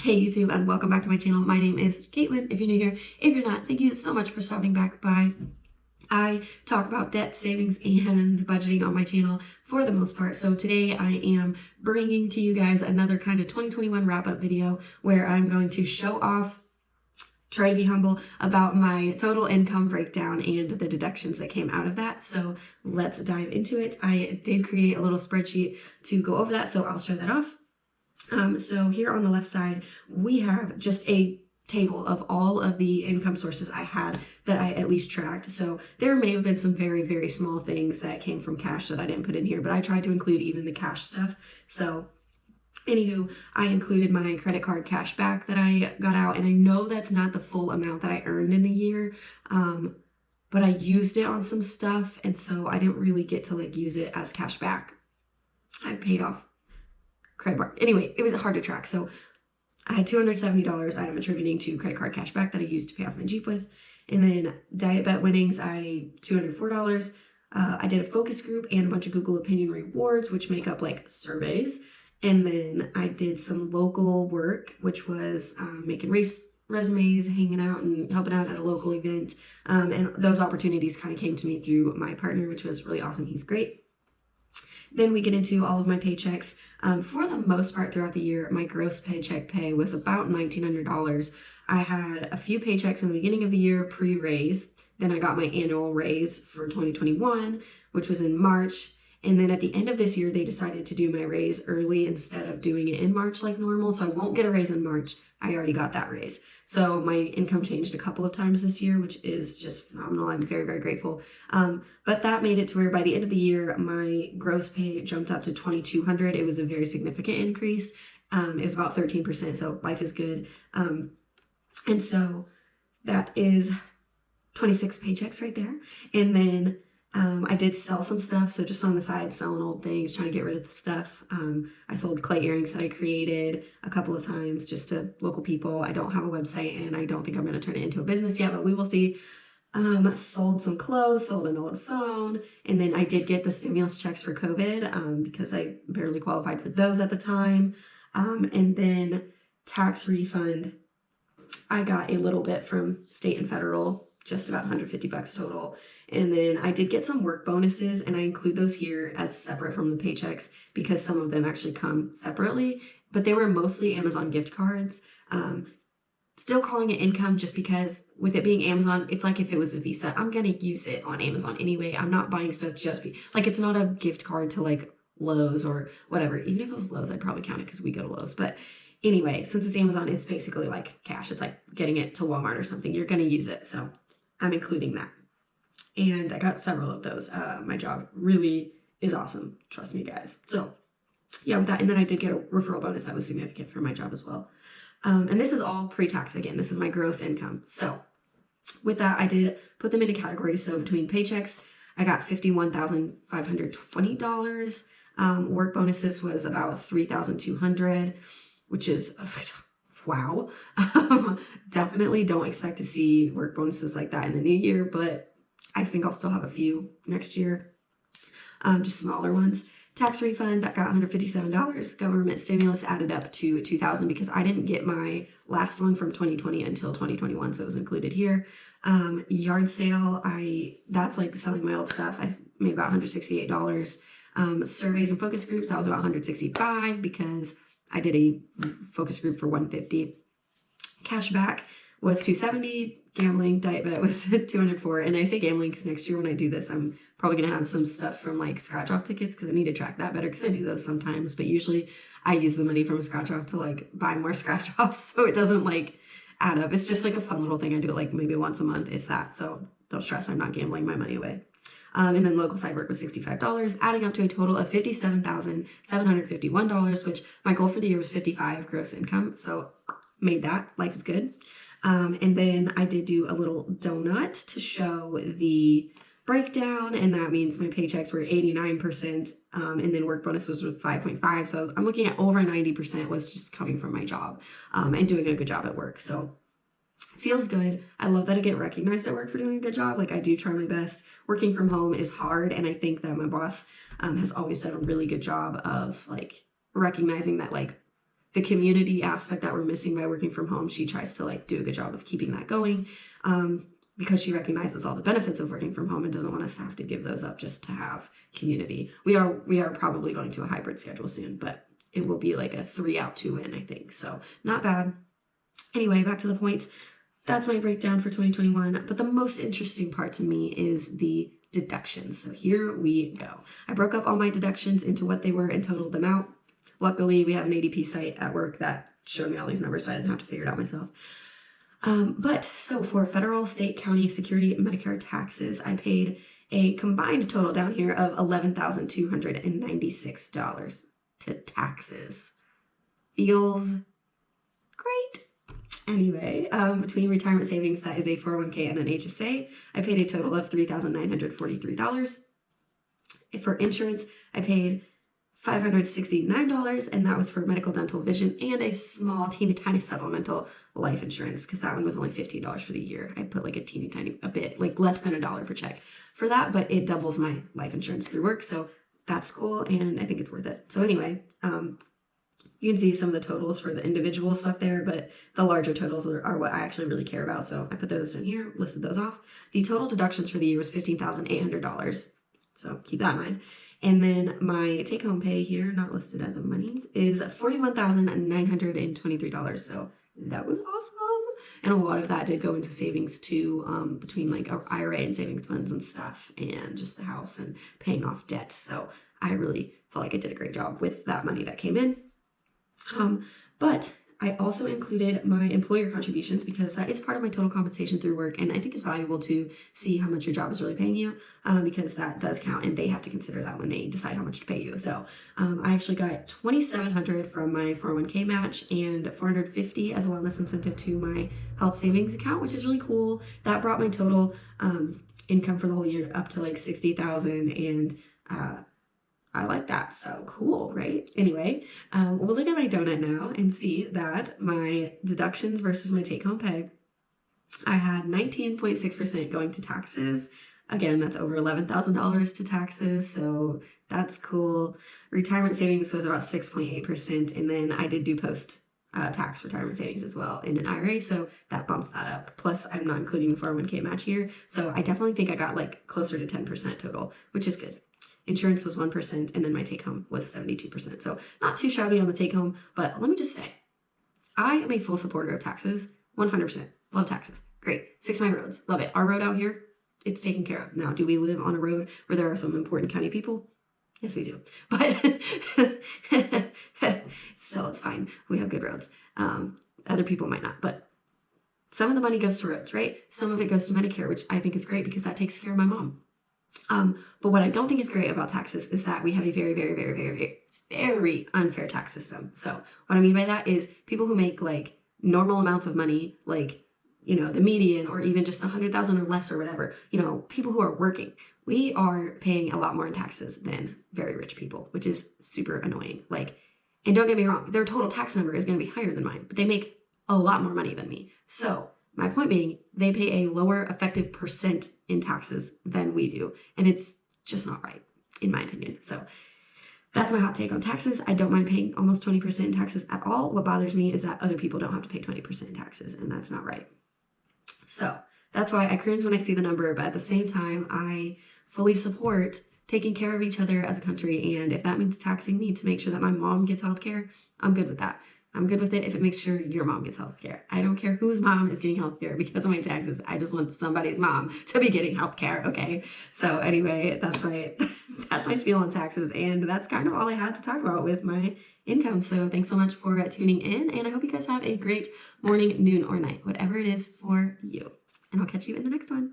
Hey YouTube, and welcome back to my channel. My name is Caitlin. If you're new here, if you're not, thank you so much for stopping back by. I talk about debt, savings, and budgeting on my channel for the most part. So today I am bringing to you guys another kind of 2021 wrap-up video where I'm going to show off, try to be humble about my total income breakdown and the deductions that came out of that. So let's dive into it. I did create a little spreadsheet to go over that, so I'll show that off. So here on the left side, we have just a table of all of the income sources I had that I at least tracked. So there may have been some very, very small things that came from cash that I didn't put in here, but I tried to include even the cash stuff. So anywho, I included my credit card cash back that I got out, and I know that's not the full amount that I earned in the year, but I used it on some stuff, and so I didn't really get to use it as cash back. I paid off credit card. Anyway, it was hard to track. So I had $270 I am attributing to credit card cash back that I used to pay off my Jeep with. And then diet bet winnings, $204. I did a focus group and a bunch of Google opinion rewards, which make up surveys. And then I did some local work, which was making resumes, hanging out and helping out at a local event. And those opportunities kind of came to me through my partner, which was really awesome. He's great. Then we get into all of my paychecks. For the most part throughout the year, my gross paycheck pay was about $1,900. I had a few paychecks in the beginning of the year pre-raise. Then I got my annual raise for 2021, which was in March. And then at the end of this year, they decided to do my raise early instead of doing it in March like normal. So I won't get a raise in March. I already got that raise. So my income changed a couple of times this year, which is just phenomenal. I'm very, very grateful. But that made it to where by the end of the year, my gross pay jumped up to $2,200. It was a very significant increase. It was about 13%. So life is good. And so that is 26 paychecks right there. And then I did sell some stuff, so just on the side, selling old things, trying to get rid of the stuff. I sold clay earrings that I created a couple of times just to local people. I don't have a website, and I don't think I'm going to turn it into a business yet, but we will see. Sold some clothes, sold an old phone, and then I did get the stimulus checks for COVID because I barely qualified for those at the time. And then tax refund, I got a little bit from state and federal, just about $150 total. And then I did get some work bonuses, and I include those here as separate from the paychecks because some of them actually come separately, but they were mostly Amazon gift cards. Still calling it income just because with it being Amazon, it's like if it was a Visa, I'm going to use it on Amazon anyway. I'm not buying stuff it's not a gift card to Lowe's or whatever. Even if it was Lowe's, I'd probably count it because we go to Lowe's. But anyway, since it's Amazon, it's basically like cash. It's like getting it to Walmart or something. You're going to use it. So I'm including that. And I got several of those. My job really is awesome. Trust me, guys. So yeah, with that. And then I did get a referral bonus that was significant for my job as well. And this is all pre-tax. Again, this is my gross income. So with that, I did put them into categories. So between paychecks, I got $51,520. Work bonuses was about $3,200, which is wow. Definitely don't expect to see work bonuses like that in the new year, but I think I'll still have a few next year, just smaller ones. Tax refund, I got $157. Government stimulus added up to $2,000 because I didn't get my last one from 2020 until 2021, so it was included here. Yard sale, that's selling my old stuff. I made about $168. Surveys and focus groups, that was about $165 because I did a focus group for $150. Cash back was $270. Gambling diet bet was $204. And I say gambling because next year when I do this, I'm probably going to have some stuff from scratch off tickets because I need to track that better because I do those sometimes. But usually I use the money from scratch off to buy more scratch offs so it doesn't add up. It's just a fun little thing. I do it maybe once a month, if that. So don't stress, I'm not gambling my money away. And then local side work was $65, adding up to a total of $57,751, which my goal for the year was $55 gross income. So made that. Life is good. And then I did do a little donut to show the breakdown, and that means my paychecks were 89%, and then work bonuses was 5.5. So I'm looking at over 90% was just coming from my job, and doing a good job at work. So feels good. I love that I get recognized at work for doing a good job. I do try my best. Working from home is hard, and I think that my boss has always done a really good job of recognizing that the community aspect that we're missing by working from home, she tries to like do a good job of keeping that going, because she recognizes all the benefits of working from home and doesn't want us to have to give those up just to have community. We are probably going to a hybrid schedule soon, but it will be like a 3 out 2 in, I think. So not bad. Anyway, back to the point. That's my breakdown for 2021. But the most interesting part to me is the deductions. So here we go. I broke up all my deductions into what they were and totaled them out. Luckily, we have an ADP site at work that showed me all these numbers, so I didn't have to figure it out myself. But so for federal, state, county, security, Medicare taxes, I paid a combined total down here of $11,296 to taxes. Feels great. Anyway, between retirement savings, that is a 401k and an HSA, I paid a total of $3,943. For insurance, I paid $569, and that was for medical, dental, vision, and a small, teeny tiny supplemental life insurance, because that one was only $15 for the year. I put like a teeny tiny, a bit, like less than $1 per check for that, but it doubles my life insurance through work, so that's cool, and I think it's worth it. So anyway, you can see some of the totals for the individual stuff there, but the larger totals are what I actually really care about, so I put those in here, listed those off. The total deductions for the year was $15,800, so keep that in mind. And then my take-home pay here, not listed as of monies, is $41,923. So that was awesome. And a lot of that did go into savings too, between like IRA and savings funds and stuff, and just the house and paying off debt. So I really felt like I did a great job with that money that came in. But I also included my employer contributions because that is part of my total compensation through work, and I think it's valuable to see how much your job is really paying you, because that does count, and they have to consider that when they decide how much to pay you. So I actually got $2,700 from my 401k match and $450 as a wellness incentive to my health savings account, which is really cool. That brought my total income for the whole year up to like $60,000, and I like that. So cool, right? Anyway, we'll look at my donut now and see that my deductions versus my take-home pay, I had 19.6% going to taxes. Again, that's over $11,000 to taxes, so that's cool. Retirement savings was about 6.8%, and then I did do post-tax retirement savings as well in an IRA, so that bumps that up. Plus, I'm not including the 401k match here, so I definitely think I got like closer to 10% total, which is good. Insurance was 1%, and then my take-home was 72%. So not too shabby on the take-home, but let me just say, I am a full supporter of taxes, 100%. Love taxes. Great. Fix my roads. Love it. Our road out here, it's taken care of. Now, do we live on a road where there are some important county people? Yes, we do. But still, it's fine. We have good roads. Other people might not, but some of the money goes to roads, right? Some of it goes to Medicare, which I think is great because that takes care of my mom. But what I don't think is great about taxes is that we have a very, very, very, very, very, very unfair tax system. So what I mean by that is people who make like normal amounts of money, like, you know, the median or even just 100,000 or less or whatever, you know, people who are working, we are paying a lot more in taxes than very rich people, which is super annoying. Like, and don't get me wrong, their total tax number is going to be higher than mine, but they make a lot more money than me. So my point being, they pay a lower effective percent in taxes than we do. And it's just not right, in my opinion. So that's my hot take on taxes. I don't mind paying almost 20% in taxes at all. What bothers me is that other people don't have to pay 20% in taxes, and that's not right. So that's why I cringe when I see the number, but at the same time, I fully support taking care of each other as a country. And if that means taxing me to make sure that my mom gets health care, I'm good with that. I'm good with it if it makes sure your mom gets health care. I don't care whose mom is getting health care because of my taxes. I just want somebody's mom to be getting health care, okay? So anyway, that's my spiel on taxes, and that's kind of all I had to talk about with my income. So thanks so much for tuning in, and I hope you guys have a great morning, noon, or night, whatever it is for you. And I'll catch you in the next one.